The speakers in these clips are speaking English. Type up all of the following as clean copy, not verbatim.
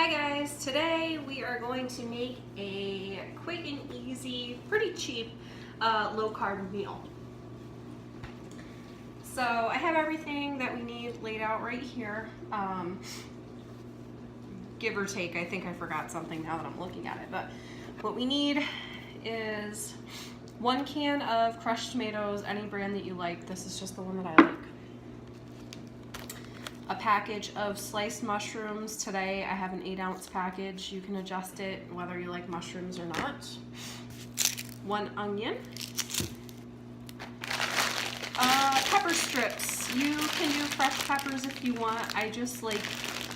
Hi guys, today we are going to make a quick and easy, pretty cheap, low carb meal. So I have everything that we need laid out right here. Give or take, I think I forgot something now that I'm looking at it, but what we need is 1 can of crushed tomatoes, any brand that you like. This is just the one that I like. A package of sliced mushrooms. Today I have an 8-ounce package. You can adjust it whether you like mushrooms or not. 1 onion. Pepper strips. You can do fresh peppers if you want. I just like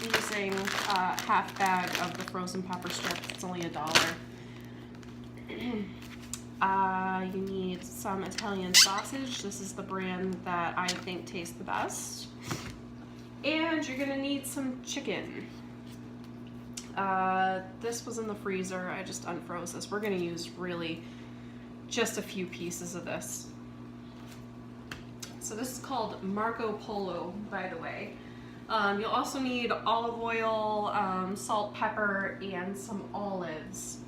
using a half bag of the frozen pepper strips. It's only $1. You need some Italian sausage. This is the brand that I think tastes the best. And you're gonna need some chicken. This was in the freezer. I just unfroze this. We're gonna use really just a few pieces of this. So this is called Marco Polo, by the way. You'll also need olive oil, salt, pepper, and some olives.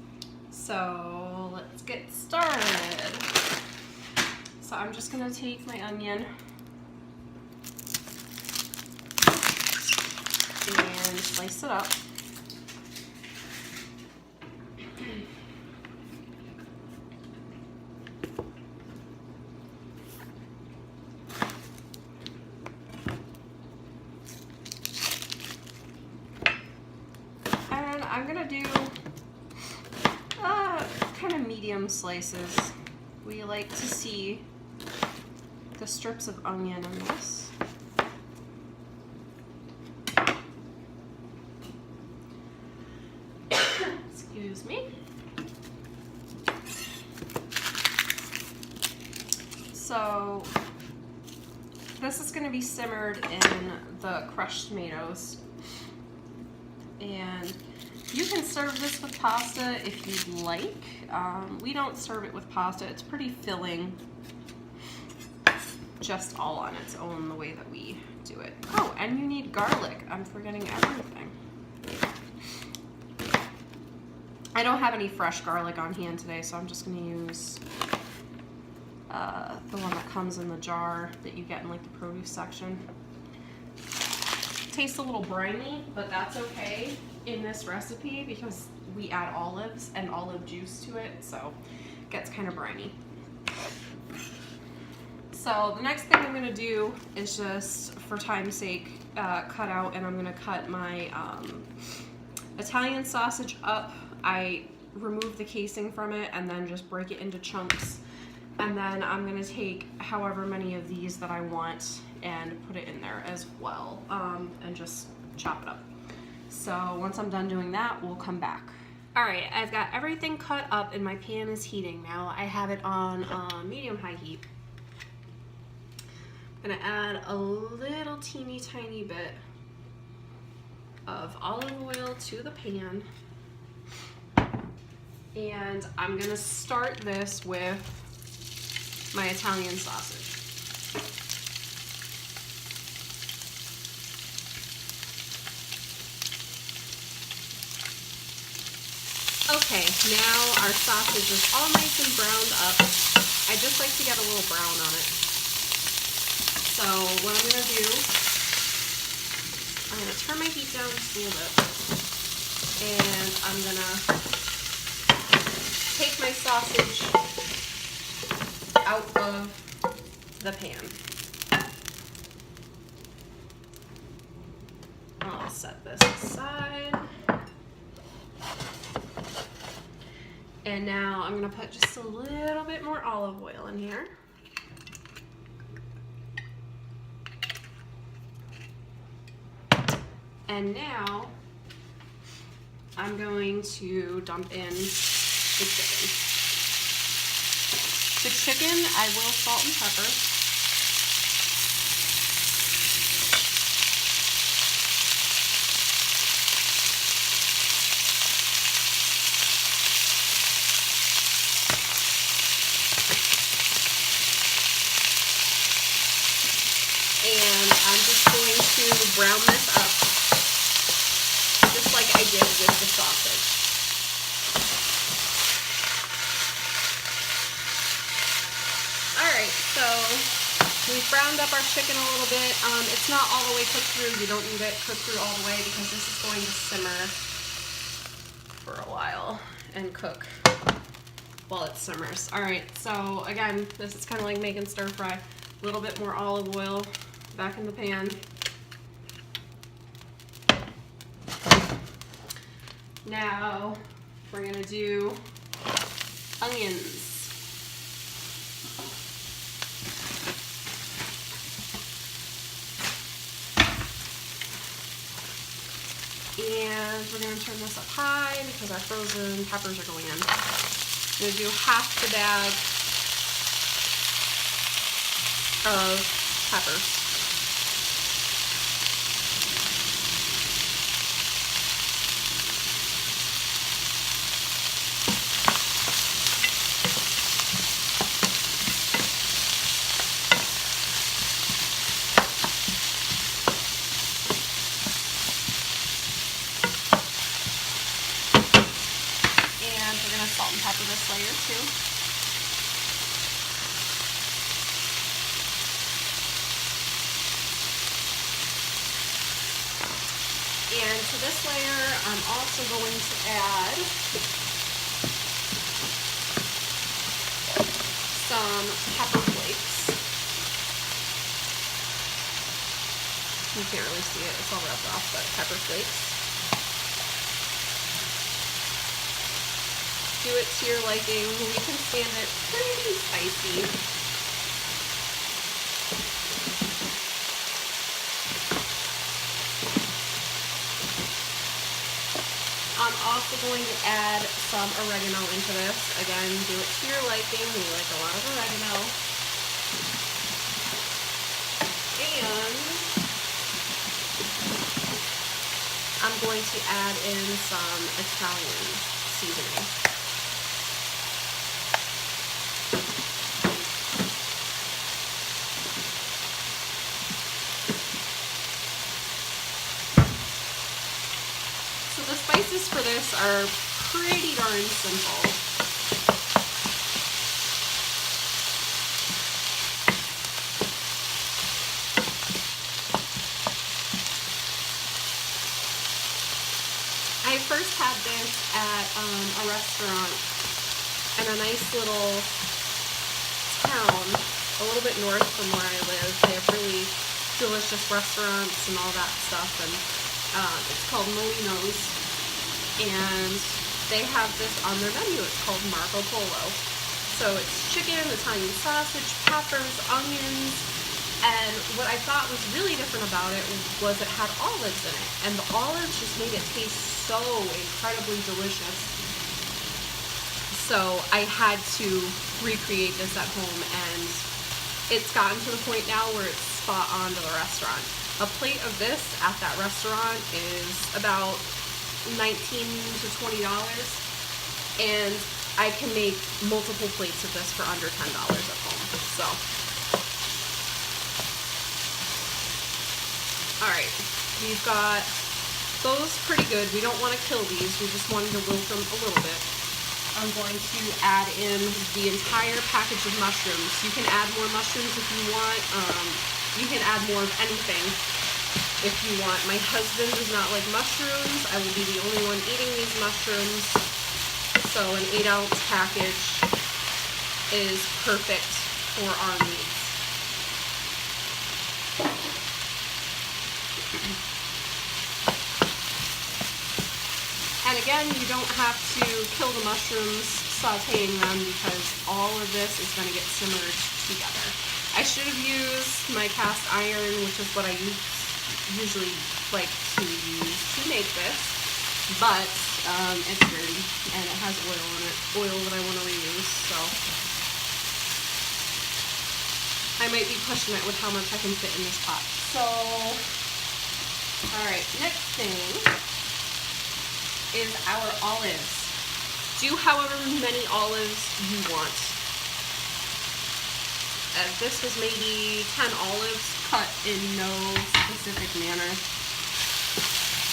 So let's get started. So I'm just gonna take my onion and slice it up. And I'm gonna do kind of medium slices. We like to see the strips of onion in this. Excuse me. So this is going to be simmered in the crushed tomatoes, and you can serve this with pasta if you'd like. We don't serve it with pasta. It's pretty filling, just all on its own the way that we do it. Oh, and you need garlic. I'm forgetting everything. I don't have any fresh garlic on hand today, so I'm just going to use the one that comes in the jar that you get in like the produce section. Tastes a little briny, but that's okay in this recipe because we add olives and olive juice to it, so it gets kind of briny. So the next thing I'm going to do is just, for time's sake, cut out, and I'm going to cut my Italian sausage up. I remove the casing from it and then just break it into chunks, and then I'm going to take however many of these that I want and put it in there as well, and just chop it up. So once I'm done doing that, we'll come back. Alright, I've got everything cut up and my pan is heating now. I have it on medium-high heat. I'm going to add a little teeny tiny bit of olive oil to the pan. And I'm going to start this with my Italian sausage. Okay, now our sausage is all nice and browned up. I just like to get a little brown on it. So what I'm going to do, I'm going to turn my heat down just a little bit, and I'm going to take my sausage out of the pan. I'll set this aside. And now I'm going to put just a little bit more olive oil in here. And now I'm going to dump in the chicken. The chicken I will salt and pepper. And I'm just going to brown this up just like I good with the sausage. All right, so we've browned up our chicken a little bit. It's not all the way cooked through. You don't need it cooked through all the way because this is going to simmer for a while and cook while it simmers. All right, so again, this is kind of like making stir fry. A little bit more olive oil back in the pan. Now we're gonna do onions. And we're gonna turn this up high because our frozen peppers are going in. I'm gonna do half the bag of peppers. Salt and pepper this layer too. And to this layer, I'm also going to add some pepper flakes. You can't really see it, it's all rubbed off, but pepper flakes. Do it to your liking. We can stand it pretty spicy. I'm also going to add some oregano into this. Again, do it to your liking. We like a lot of oregano. And I'm going to add in some Italian seasoning. The spices for this are pretty darn simple. I first had this at a restaurant in a nice little town a little bit north from where I live. They have really delicious restaurants and all that stuff, and it's called Molino's, and they have this on their menu. It's called Marco Polo. So it's chicken, Italian sausage, peppers, onions, and what I thought was really different about it was it had olives in it, and the olives just made it taste so incredibly delicious. So I had to recreate this at home, and it's gotten to the point now where it's spot on to the restaurant. A plate of this at that restaurant is about $19 to $20, and I can make multiple plates of this for under $10 at home. So, all right, we've got those pretty good. We don't want to kill these. We just wanted to wilt them a little bit. I'm going to add in the entire package of mushrooms. You can add more mushrooms if you want. You can add more of anything if you want. My husband does not like mushrooms. I will be the only one eating these mushrooms. So an 8-ounce package is perfect for our needs. And again, you don't have to kill the mushrooms sauteing them because all of this is going to get simmered together. I should have used my cast iron, which is what I usually like to use to make this, but it's dirty and it has oil in it, oil that I want to reuse, so I might be pushing it with how much I can fit in this pot. So, alright, next thing is our olives. Do however many olives you want. This was maybe 10 olives cut in no specific manner.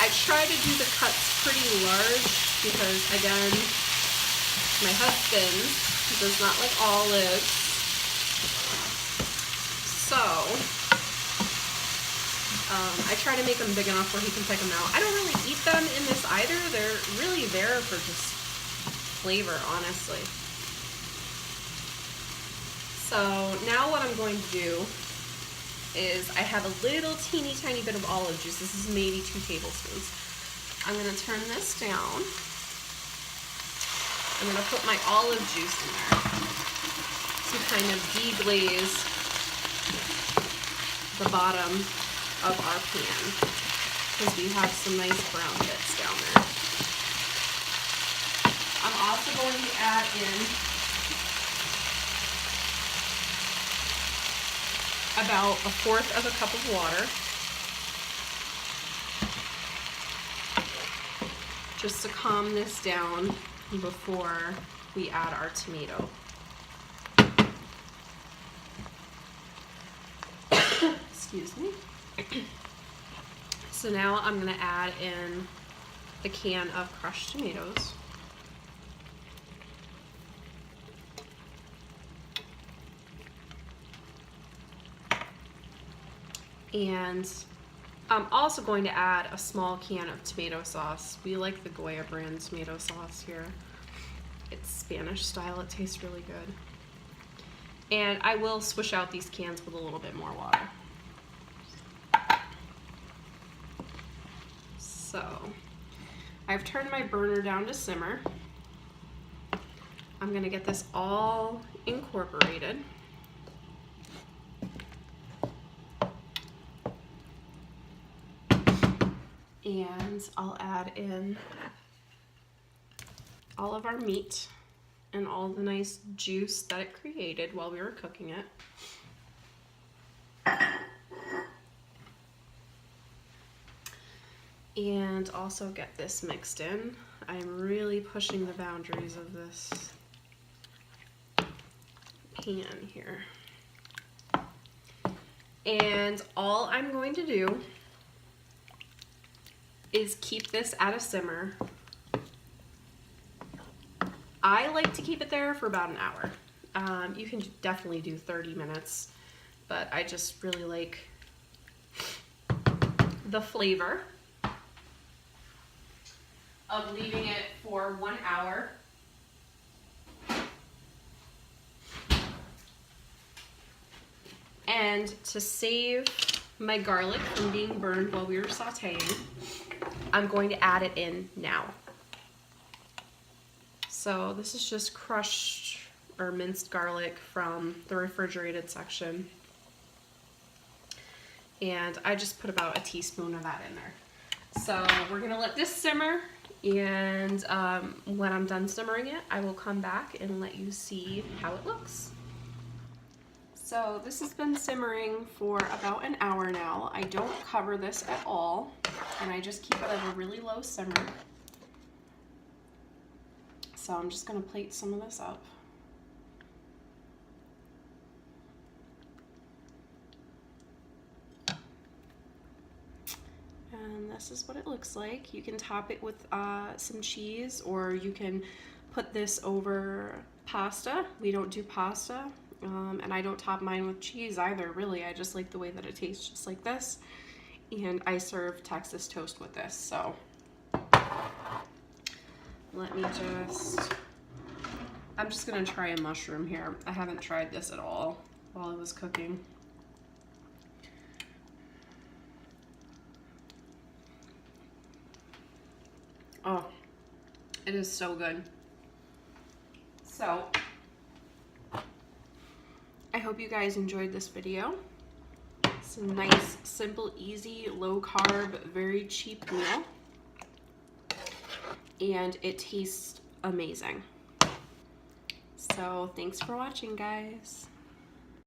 I I try to do the cuts pretty large because, again, my husband does not like olives. So, I try to make them big enough where he can pick them out. I don't really eat them in this either. They're really there for just flavor, honestly. So now what I'm going to do is I have a little teeny tiny bit of olive juice. This is maybe 2 tablespoons. I'm going to turn this down. I'm going to put my olive juice in there to kind of deglaze the bottom of our pan because we have some nice brown bits down there. I'm also going to add in about 1/4 of a cup of water just to calm this down before we add our tomato. Excuse me. So now I'm going to add in the can of crushed tomatoes. And I'm also going to add a small can of tomato sauce. We like the Goya brand tomato sauce here. It's Spanish style. It tastes really good. And I will swish out these cans with a little bit more water. So I've turned my burner down to simmer. I'm going to get this all incorporated. And I'll add in all of our meat and all the nice juice that it created while we were cooking it. And also get this mixed in. I'm really pushing the boundaries of this pan here. And all I'm going to do is keep this at a simmer. I like to keep it there for about an hour. You can definitely do 30 minutes, but I just really like the flavor of leaving it for 1 hour. And to save my garlic from being burned while we were sauteing, I'm going to add it in now. So this is just crushed or minced garlic from the refrigerated section. And I just put about a teaspoon of that in there. So we're gonna let this simmer, and when I'm done simmering it, I will come back and let you see how it looks. So this has been simmering for about an hour now. I don't cover this at all, and I just keep it at a really low simmer. So I'm just gonna plate some of this up. And this is what it looks like. You can top it with some cheese, or you can put this over pasta. We don't do pasta. And I don't top mine with cheese either, really. I just like the way that it tastes just like this. And I serve Texas toast with this, so let me I'm just gonna try a mushroom here. I haven't tried this at all while I was cooking. Oh, it is so good. So I hope you guys enjoyed this video. It's a nice, simple, easy, low carb, very cheap meal. And it tastes amazing. So thanks for watching, guys.